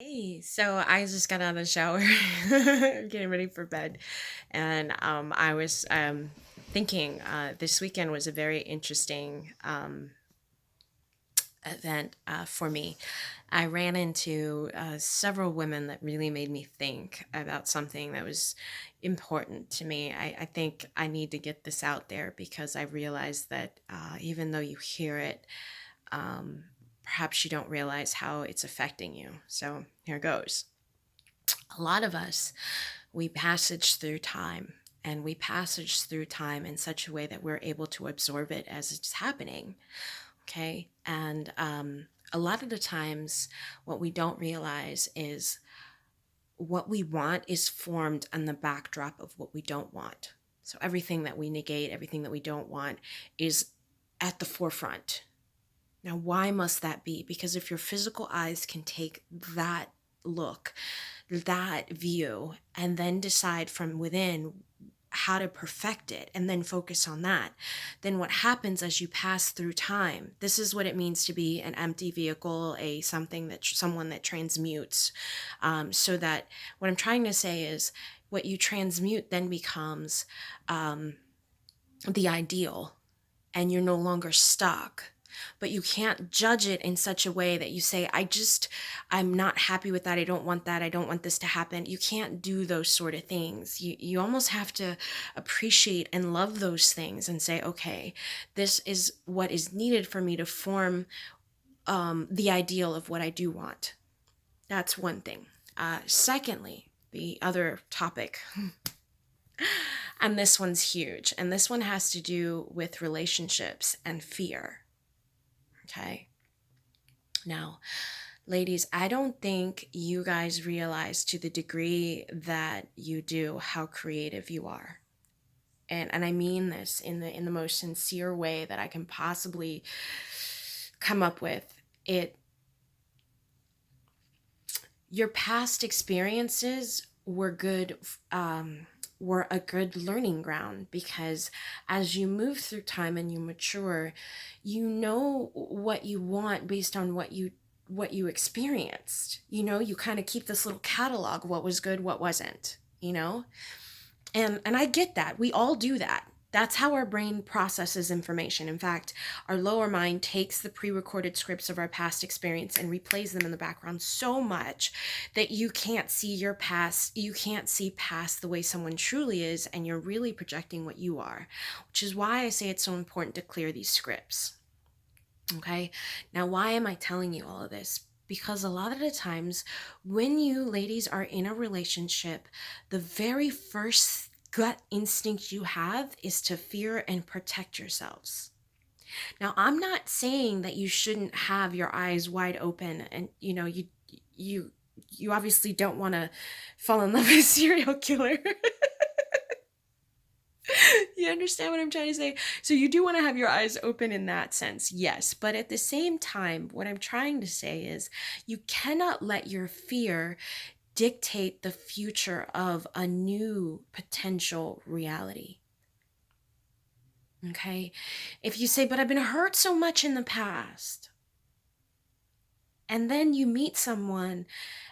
Hey, so I just got out of the shower, getting ready for bed, and I was thinking this weekend was a very interesting event for me. I ran into several women that really made me think about something that was important to me. I think I need to get this out there because I realized that even though you hear it, um, perhaps you don't realize how it's affecting you. So here goes. A lot of us, we passage through time, and we passage through time in such a way that we're able to absorb it as it's happening. Okay. And a lot of the times, what we don't realize is what we want is formed on the backdrop of what we don't want. So everything that we negate, everything that we don't want is at the forefront. Now, why must that be? Because if your physical eyes can take that look, that view, and then decide from within how to perfect it and then focus on that, then what happens as you pass through time, this is what it means to be an empty vehicle, a something that someone that transmutes. So that what I'm trying to say is what you transmute then becomes the ideal, and you're no longer stuck. But you can't judge it in such a way that you say, I'm not happy with that. I don't want that. I don't want this to happen. You can't do those sort of things. You almost have to appreciate and love those things and say, okay, this is what is needed for me to form the ideal of what I do want. That's one thing. Secondly, the other topic, and this one's huge, and this one has to do with relationships and fear. Okay. Now, ladies, I don't think you guys realize to the degree that you do how creative you are. And I mean this in the most sincere way that I can possibly come up with. It Your past experiences were good, were a good learning ground, because as you move through time and you mature, you know what you want based on what you experienced. You kind of keep this little catalog, what was good, what wasn't. And I get that. We all do that. That's how our brain processes information. In fact, our lower mind takes the pre-recorded scripts of our past experience and replays them in the background so much that you can't see your past, you can't see past the way someone truly is, and you're really projecting what you are, which is why I say it's so important to clear these scripts. Okay? Now, why am I telling you all of this? Because a lot of the times when you ladies are in a relationship, the very first gut instinct you have is to fear and protect yourselves. Now, I'm not saying that you shouldn't have your eyes wide open, and you you obviously don't want to fall in love with a serial killer. You understand what I'm trying to say? So you do want to have your eyes open in that sense, yes. But at the same time, what I'm trying to say is you cannot let your fear dictate the future of a new potential reality. Okay? If you say, but I've been hurt so much in the past, and then you meet someone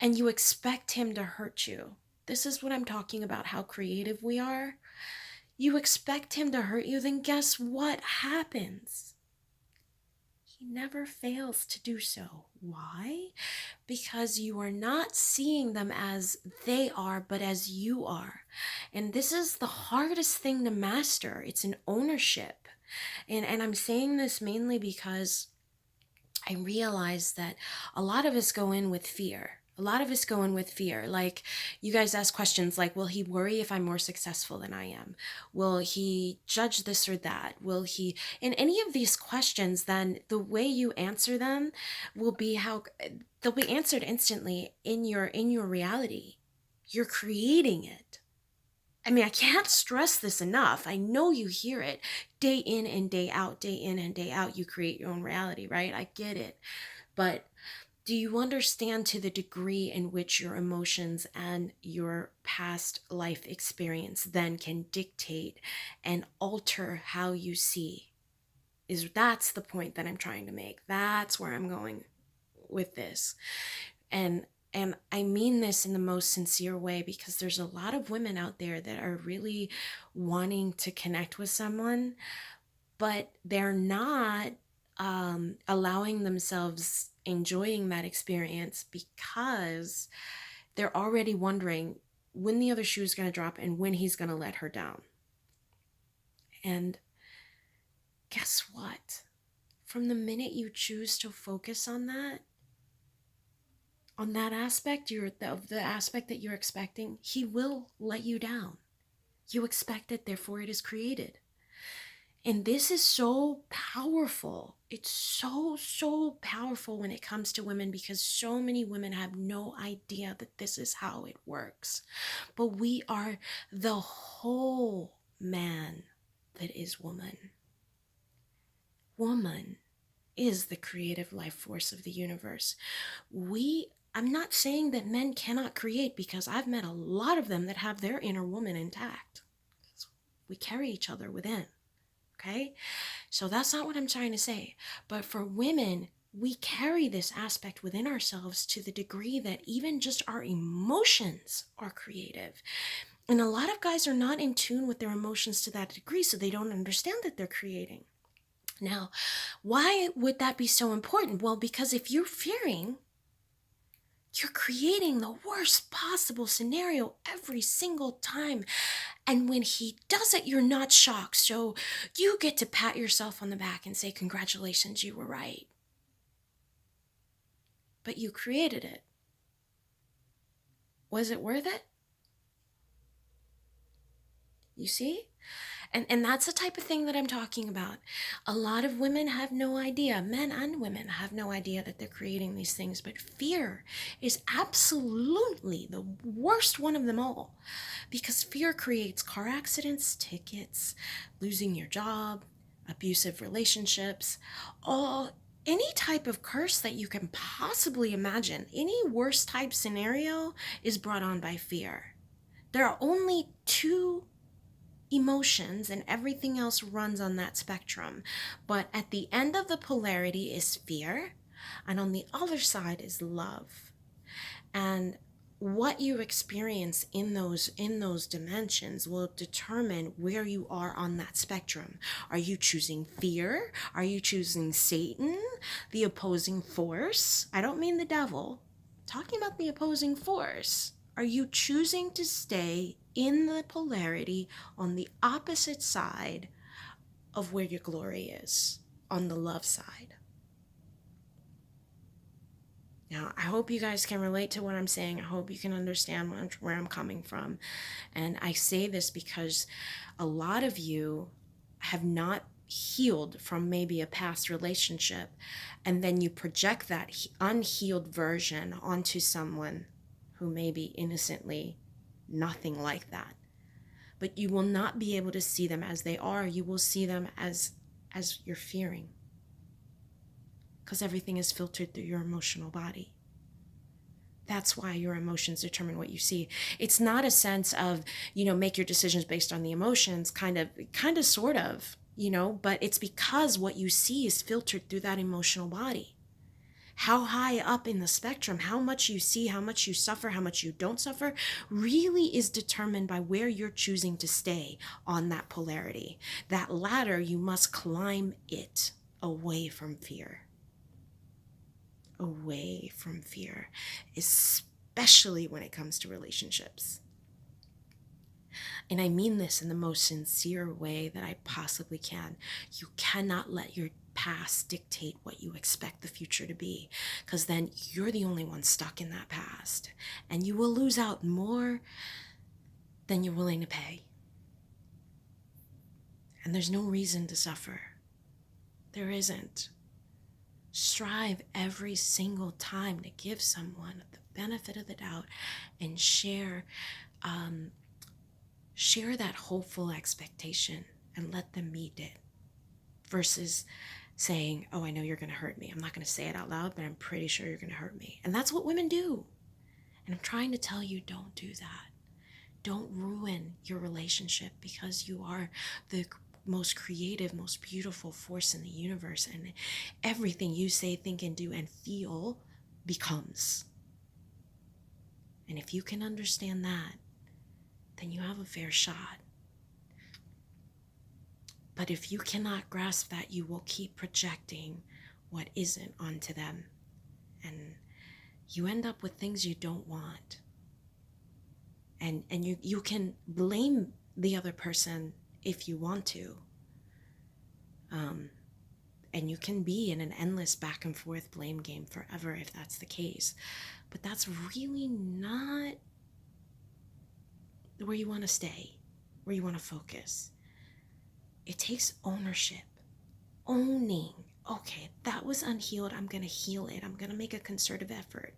and you expect him to hurt you. This is what I'm talking about, how creative we are. You expect him to hurt you, then guess what happens? He never fails to do so. Why? Because you are not seeing them as they are, but as you are. And this is the hardest thing to master. It's an ownership. And I'm saying this mainly because I realize that a lot of us go in with fear. A lot of us go in with fear. Like, you guys ask questions like, will he worry if I'm more successful than I am? Will he judge this or that? Will he, in any of these questions, then the way you answer them will be how they'll be answered instantly in your reality. You're creating it. I mean, I can't stress this enough. I know you hear it day in and day out, day in and day out. You create your own reality, right? I get it. But do you understand to the degree in which your emotions and your past life experience then can dictate and alter how you see? That's the point that I'm trying to make. That's where I'm going with this. And And I mean this in the most sincere way, because there's a lot of women out there that are really wanting to connect with someone, but they're not allowing themselves enjoying that experience because they're already wondering when the other shoe is going to drop and when he's going to let her down. And guess what? From the minute you choose to focus on that aspect, of the aspect that you're expecting, he will let you down. You expect it, therefore it is created. And this is so powerful. It's so, so powerful when it comes to women, because so many women have no idea that this is how it works. But we are the whole man that is woman. Woman is the creative life force of the universe. I'm not saying that men cannot create, because I've met a lot of them that have their inner woman intact. We carry each other within. Okay? So that's not what I'm trying to say. But for women, we carry this aspect within ourselves to the degree that even just our emotions are creative. And a lot of guys are not in tune with their emotions to that degree, so they don't understand that they're creating. Now, why would that be so important? Well, because if you're fearing, you're creating the worst possible scenario every single time. And when he does it, you're not shocked. So you get to pat yourself on the back and say, congratulations, you were right. But you created it. Was it worth it? You see? And that's the type of thing that I'm talking about. A lot of women have no idea, men and women have no idea that they're creating these things, but fear is absolutely the worst one of them all, because fear creates car accidents, tickets, losing your job, abusive relationships, any type of curse that you can possibly imagine. Any worst type scenario is brought on by fear. There are only two emotions, and everything else runs on that spectrum. But at the end of the polarity is fear, and on the other side is love. And what you experience in those dimensions will determine where you are on that spectrum. Are you choosing fear? Are you choosing Satan, the opposing force? I don't mean the devil. I'm talking about the opposing force. Are you choosing to stay in the polarity on the opposite side of where your glory is, on the love side? Now, I hope you guys can relate to what I'm saying. I hope you can understand where I'm coming from. And I say this because a lot of you have not healed from maybe a past relationship, and then you project that unhealed version onto someone who may be innocently nothing like that. But you will not be able to see them as they are. You will see them as you're fearing, because everything is filtered through your emotional body. That's why your emotions determine what you see. It's not a sense of, make your decisions based on the emotions, kind of, sort of, but it's because what you see is filtered through that emotional body. How high up in the spectrum, how much you see, how much you suffer, how much you don't suffer, really is determined by where you're choosing to stay on that polarity. That ladder, you must climb it away from fear. Away from fear, especially when it comes to relationships. And I mean this in the most sincere way that I possibly can. You cannot let your past dictate what you expect the future to be, because then you're the only one stuck in that past, and you will lose out more than you're willing to pay. And there's no reason to suffer. There isn't. Strive every single time to give someone the benefit of the doubt and share that hopeful expectation and let them meet it, versus saying, oh, I know you're going to hurt me. I'm not going to say it out loud, but I'm pretty sure you're going to hurt me. And that's what women do. And I'm trying to tell you, don't do that. Don't ruin your relationship, because you are the most creative, most beautiful force in the universe, and everything you say, think, and do and feel becomes. And if you can understand that, then you have a fair shot. But if you cannot grasp that, you will keep projecting what isn't onto them. And you end up with things you don't want. And you can blame the other person if you want to. And you can be in an endless back and forth blame game forever if that's the case. But that's really not where you want to stay, where you want to focus. It takes ownership. Owning, okay, that was unhealed. I'm going to heal it. I'm going to make a concerted effort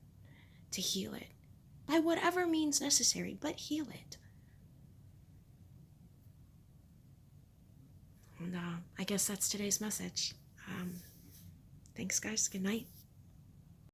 to heal it by whatever means necessary, but heal it. And I guess that's today's message. Thanks, guys. Good night.